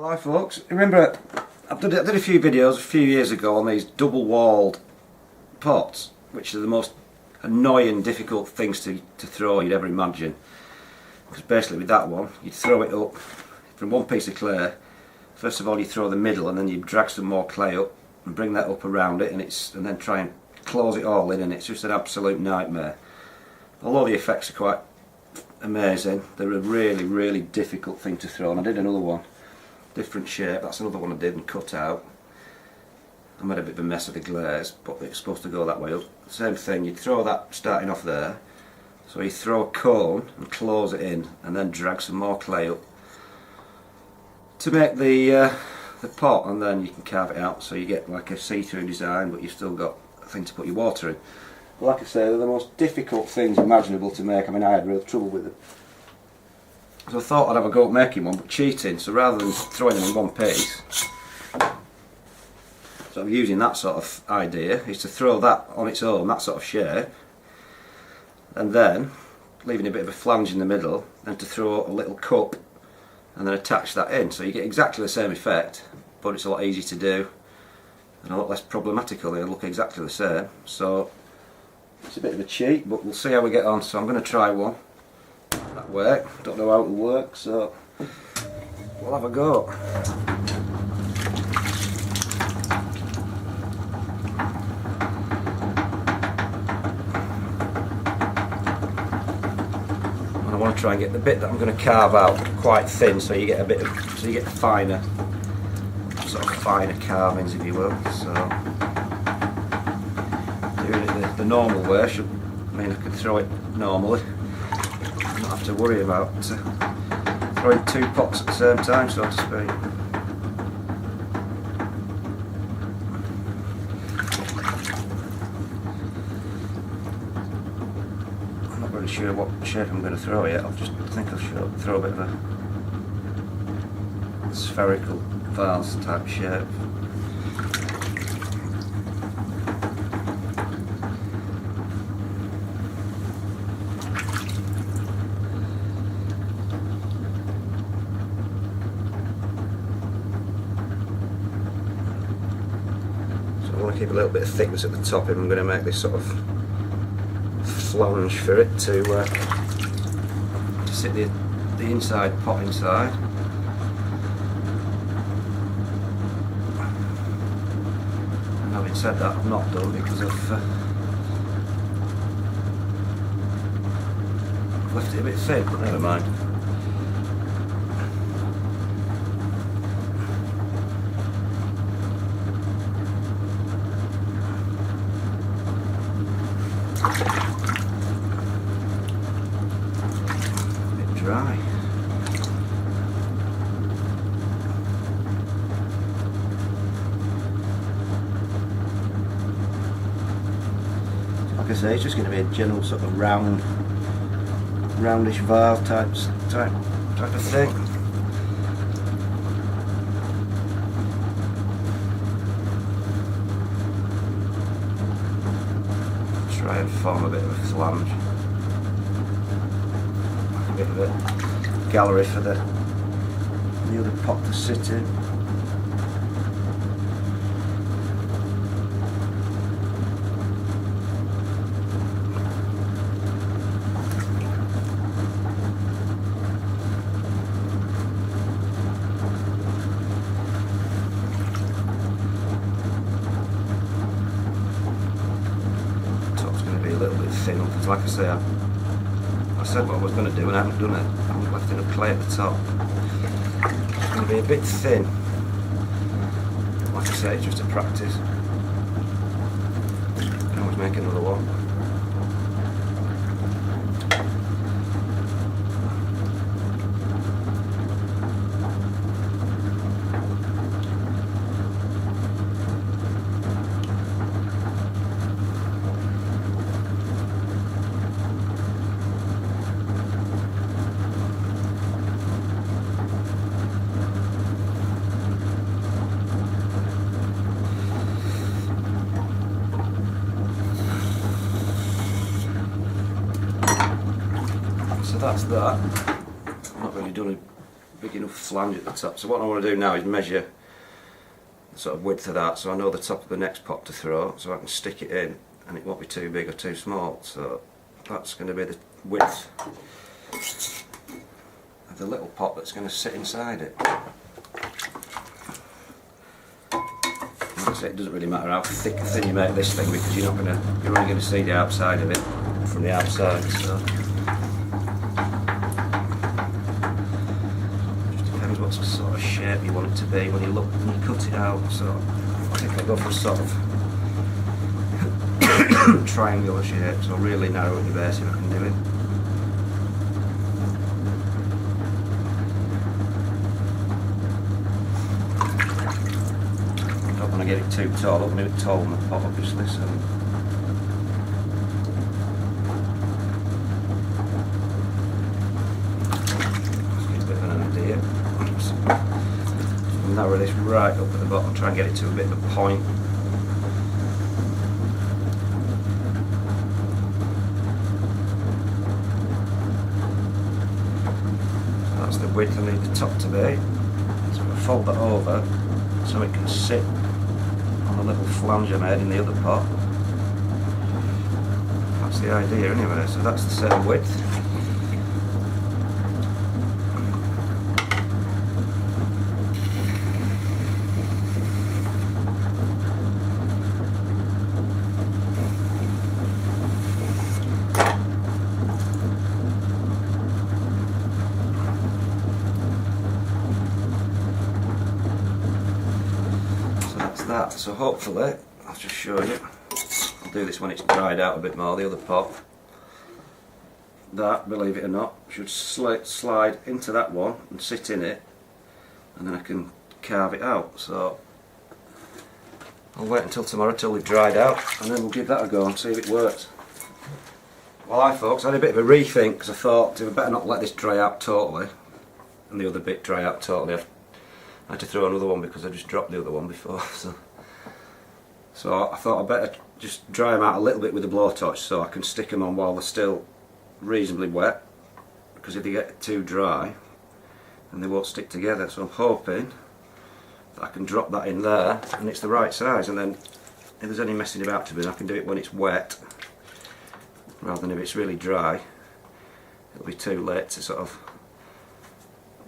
Hi folks, remember I did a few videos a few years ago on these double walled pots, which are the most annoying, difficult things to throw you'd ever imagine. Because basically with that one, you'd throw it up from one piece of clay. First of all you throw the middle and then you drag some more clay up and bring that up around it, and then try and close it all in, and it's just an absolute nightmare. Although the effects are quite amazing, they're a really difficult thing to throw. And I did another one, different shape, that's another one I did and cut out. I made a bit of a mess of the glaze, but it's supposed to go that way up. Same thing, you'd throw that starting off there, so you throw a cone and close it in and then drag some more clay up to make the pot, and then you can carve it out so you get like a see-through design, but you've still got a thing to put your water in. But like I say, they're the most difficult things imaginable to make. I mean, I had real trouble with them. So I thought I'd have a go at making one, but cheating, so rather than throwing them in one piece, so I'm using that sort of idea, is to throw that on its own, that sort of shape, and then leaving a bit of a flange in the middle, and to throw a little cup and then attach that in, so you get exactly the same effect, but it's a lot easier to do and a lot less problematical. They look exactly the same, so it's a bit of a cheat, but we'll see how we get on. So I'm going to try one that way. Don't know how it will work, so we'll have a go. And I want to try and get the bit that I'm going to carve out quite thin, so you get a bit of, so you get finer, sort of finer carvings, if you will. So doing it the normal way should mean I can throw it normally, not have to worry about throwing two pots at the same time, so to speak. I'm not really sure what shape I'm going to throw yet. I think I'll throw a bit of a spherical vase type shape. I want to keep a little bit of thickness at the top if I'm going to make this sort of flange for it to sit the inside pot inside. And having said that, I've not done because I've left it a bit thin, but never mind. Dry. Like I say, it's just going to be a general sort of roundish vase type of thing. Try and form a bit of a flange. A bit of a gallery for the other pot to sit in. Top's going to be a little bit thin because, like I say, I said what I was going to do and I haven't done it. I haven't left enough clay at the top. It's going to be a bit thin. Like I say, it's just a practice. I can always make another one. So that's that. I've not really done big enough flange at the top. So what I want to do now is measure the sort of width of that, so I know the top of the next pot to throw, so I can stick it in and it won't be too big or too small. So that's going to be the width of the little pot that's going to sit inside it. It doesn't really matter how thick or thin you make this thing, because you're only going to see the outside of it from the outside. So just depends what sort of shape you want it to be when you cut it out. So I think I'll go for a sort of triangular shape, so I'll really narrow at the base if I can do it. Get it too tall, I'm going to tall in the pot obviously, so let's get a bit of an idea. Narrow this right up at the bottom, try and get it to a bit of a point. So that's the width I need the top to be. So I'm going to fold that over so it can sit on the little flange I made in the other pot. That's the idea anyway, so that's the same width. So hopefully, I'll just show you, I'll do this when it's dried out a bit more, the other pot. That, believe it or not, should slide into that one and sit in it, and then I can carve it out. So I'll wait until tomorrow till they've dried out, and then we'll give that a go and see if it works. Well, hi folks, I had a bit of a rethink because I thought I better not let this dry out totally and the other bit dry out totally. I had to throw another one because I just dropped the other one before. So I thought I'd better just dry them out a little bit with a blowtorch so I can stick them on while they're still reasonably wet, because if they get too dry then they won't stick together. So I'm hoping that I can drop that in there and it's the right size, and then if there's any messing about to be, I can do it when it's wet rather than if it's really dry. It'll be too late to sort of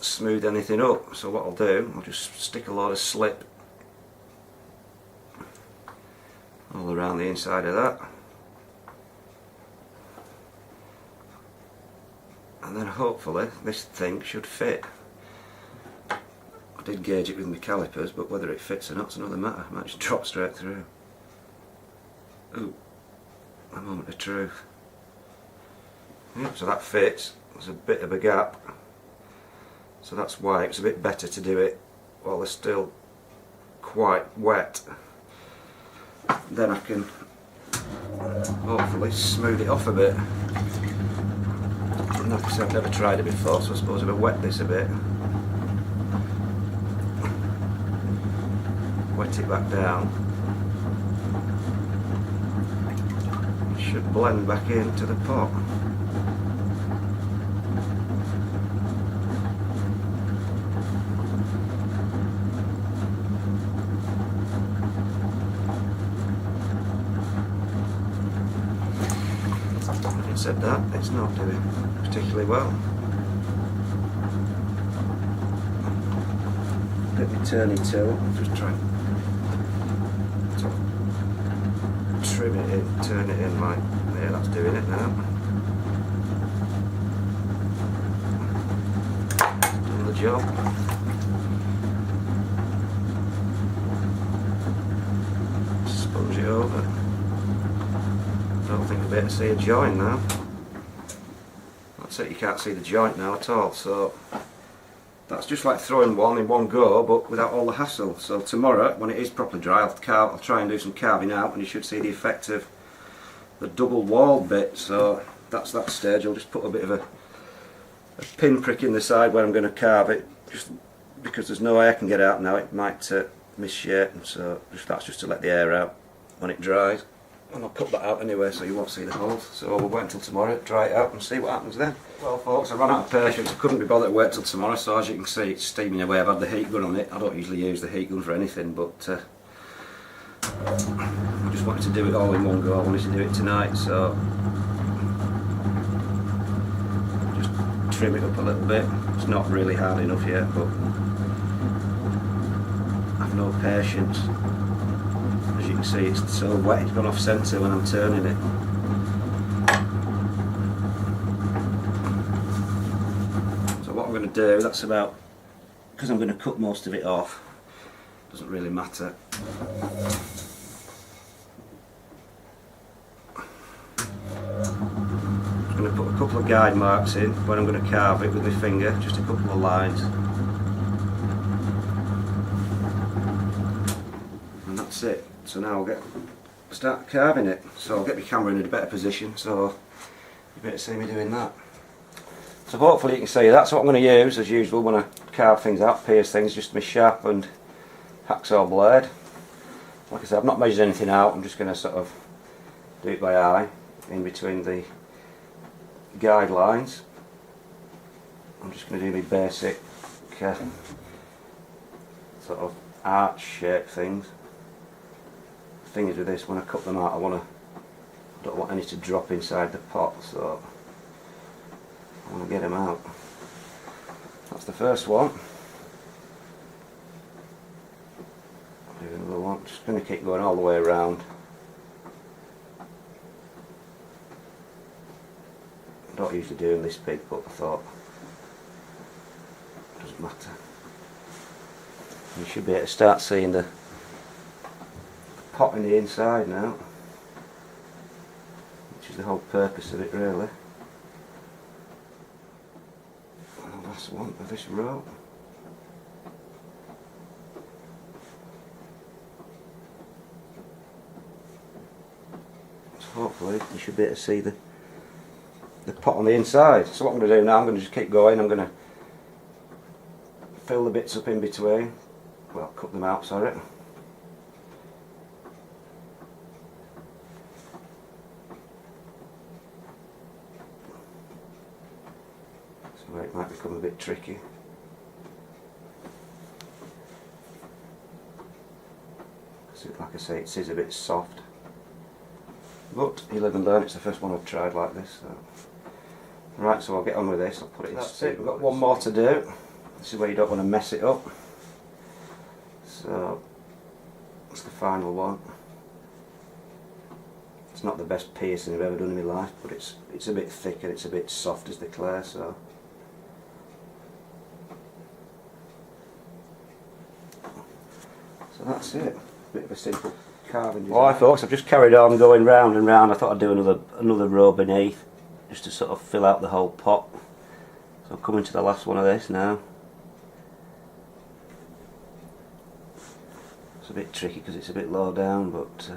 smooth anything up. So what I'll do, I'll just stick a load of slip all around the inside of that, and then hopefully this thing should fit. I did gauge it with my calipers, but whether it fits or not's another matter. It might just drop straight through. Ooh, a moment of truth. Yep, so that fits. There's a bit of a gap, so that's why it's a bit better to do it while they're still quite wet. Then I can hopefully smooth it off a bit. And like I said, I've never tried it before, so I suppose if I wet this a bit, wet it back down, it should blend back into the pot. Said that, it's not doing particularly well. Get me turning tool, just try and trim it in, turn it in like there, that's doing it now. Done the job. Sponge it over. I don't think I'll be able to see a joint now. That's it, you can't see the joint now at all. So that's just like throwing one in one go, but without all the hassle. So tomorrow, when it is properly dry, I'll try and do some carving out, and you should see the effect of the double walled bit. So that's that stage. I'll just put a bit of a pin prick in the side where I'm going to carve it, just because there's no air can get out now. It might misshape, so that's just to let the air out when it dries. And I'll cut that out anyway so you won't see the holes. So we'll wait until tomorrow, dry it out and see what happens then. Well folks, I ran out of patience. I couldn't be bothered to wait till tomorrow, so as you can see it's steaming away. I've had the heat gun on it. I don't usually use the heat gun for anything, but I just wanted to do it all in one go. I wanted to do it tonight, so just trim it up a little bit. It's not really hard enough yet, but I've no patience. As you can see, it's so wet, it's gone off centre when I'm turning it. So what I'm going to do, that's about, because I'm going to cut most of it off, doesn't really matter. I'm going to put a couple of guide marks in when I'm going to carve it with my finger, just a couple of lines. And that's it. So now I'll start carving it. So I'll get my camera in a better position, so you better see me doing that. So hopefully you can see that's what I'm going to use as usual when I carve things out, pierce things, just my sharpened hacksaw blade. Like I said, I've not measured anything out, I'm just going to sort of do it by eye in between the guidelines. I'm just going to do my basic sort of arch shape things. The thing is with this, when I cut them out, I don't want any to drop inside the pot, so I want to get them out. That's the first one. I'll do another one. Just going to keep going all the way around. I don't usually do this big, but I thought it doesn't matter. You should be able to start seeing the pot in the inside now, which is the whole purpose of it really. And the last one of this row. So hopefully you should be able to see the pot on the inside. So what I'm going to do now, I'm going to just keep going. I'm going to fill the bits up in between. Well, cut them out, sorry. So it might become a bit tricky. Because like I say, it is a bit soft. But you live and learn, it's the first one I've tried like this. So. Right, so I'll get on with this, I'll put it in. That's it, we've got one more to do. This is where you don't want to mess it up. So, that's the final one. It's not the best piercing I've ever done in my life, but it's a bit thick and it's a bit soft as the clay, so. So that's it. Bit of a simple carving design. Alright folks, I've just carried on going round and round. I thought I'd do another row beneath, just to sort of fill out the whole pot. So I'm coming to the last one of this now. It's a bit tricky because it's a bit low down, but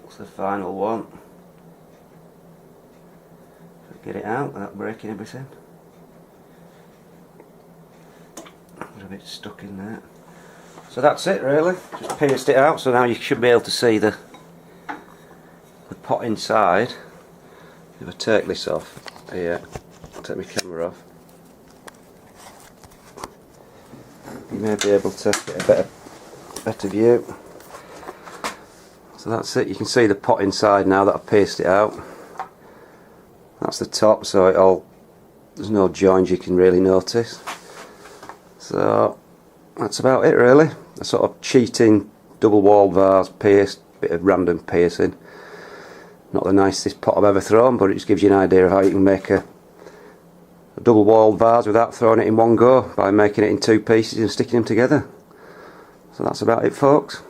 it's the final one. Get it out without breaking everything. Got a bit stuck in there. So that's it really, just pierced it out, so now you should be able to see the pot inside. If I take this off, here, take my camera off, you may be able to get a better view. So that's it, you can see the pot inside now that I've pierced it out. That's the top, so there's no joins you can really notice. So that's about it really. A sort of cheating double walled vase, pierced, bit of random piercing. Not the nicest pot I've ever thrown, but it just gives you an idea of how you can make a double walled vase without throwing it in one go, by making it in two pieces and sticking them together. So that's about it folks.